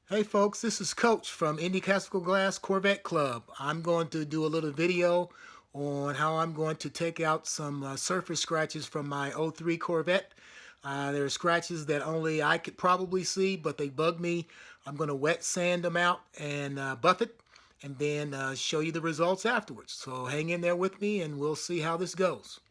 Hey folks, this is Coach from Indy Castle Glass Corvette Club. I'm going to do a little video on how I'm going to take out some surface scratches from my '03 Corvette. There are scratches that only I could probably see, but they bug me. I'm going to wet sand them out and buff it, and then show you the results afterwards. So hang in there with me and we'll see how this goes.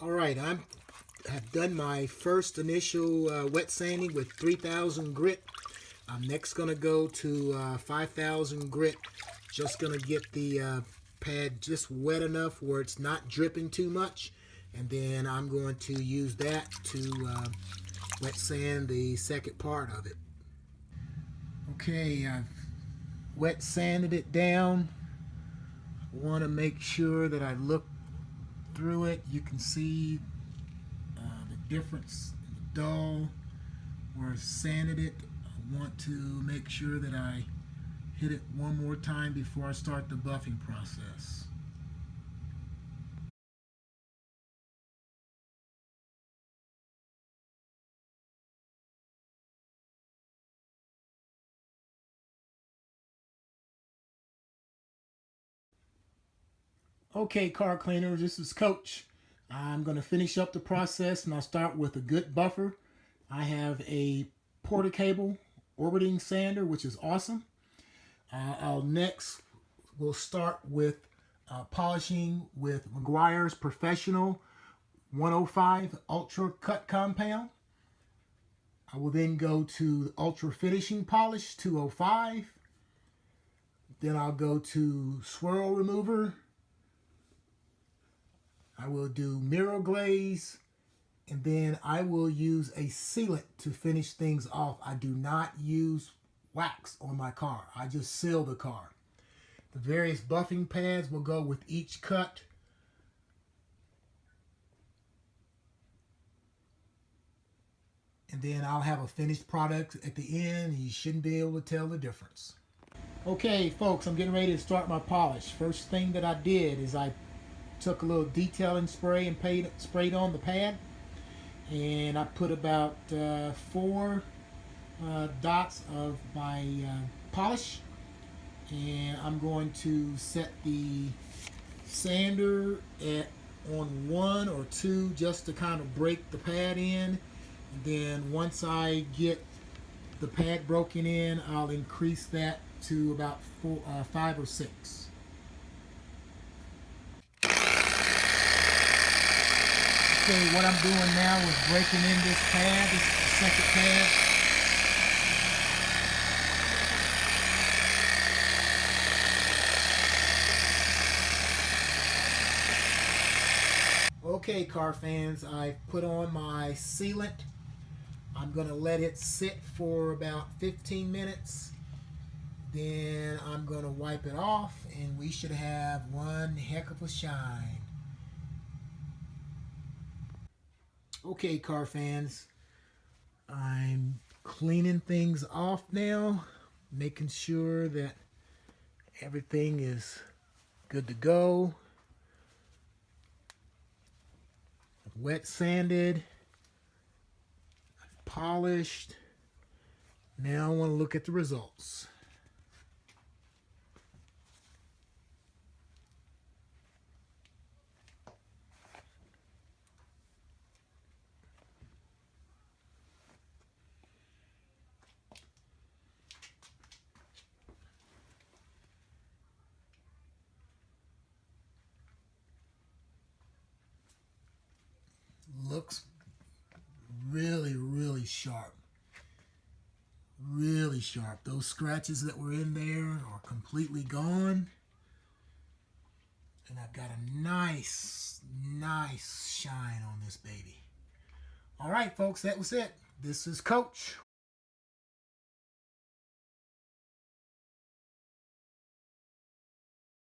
All right, have done my first initial wet sanding with 3000 grit. I'm next going to go to 5000 grit. Just going to get the pad just wet enough where it's not dripping too much. And then I'm going to use that to wet sand the second part of it. Okay, I've wet sanded it down. I want to make sure that I look through it. You can see the difference in the dull where I sanded it. I want to make sure that I hit it one more time before I start the buffing process. Okay, car cleaners, this is Coach. I'm going to finish up the process and I'll start with a good buffer. I have a Porter-Cable orbiting sander, which is awesome. I'll next, we'll start with polishing with Meguiar's Professional 105 Ultra Cut Compound. I will then go to Ultra Finishing Polish 205. Then I'll go to Swirl Remover. I will do Mirror Glaze. And then I will use a sealant to finish things off. I do not use wax on my car. I just seal the car. The various buffing pads will go with each cut. And then I'll have a finished product at the end. You shouldn't be able to tell the difference. Okay, folks, I'm getting ready to start my polish. First thing that I did is I took a little detailing spray and sprayed on the pad. And I put about 4 dots of my polish. And I'm going to set the sander at on 1 or 2 just to kind of break the pad in. And then once I get the pad broken in, I'll increase that to about 5 or 6. Okay, what I'm doing now is breaking in this pad. This is the second pad. Okay, car fans, I put on my sealant. I'm going to let it sit for about 15 minutes. Then I'm going to wipe it off and we should have one heck of a shine. Okay, car fans, I'm cleaning things off now, making sure that everything is good to go. Wet sanded, polished. Now I want to look at the results. Looks really sharp. Really sharp. Those scratches that were in there are completely gone. And I've got a nice shine on this baby. All right, folks, that was it. This is Coach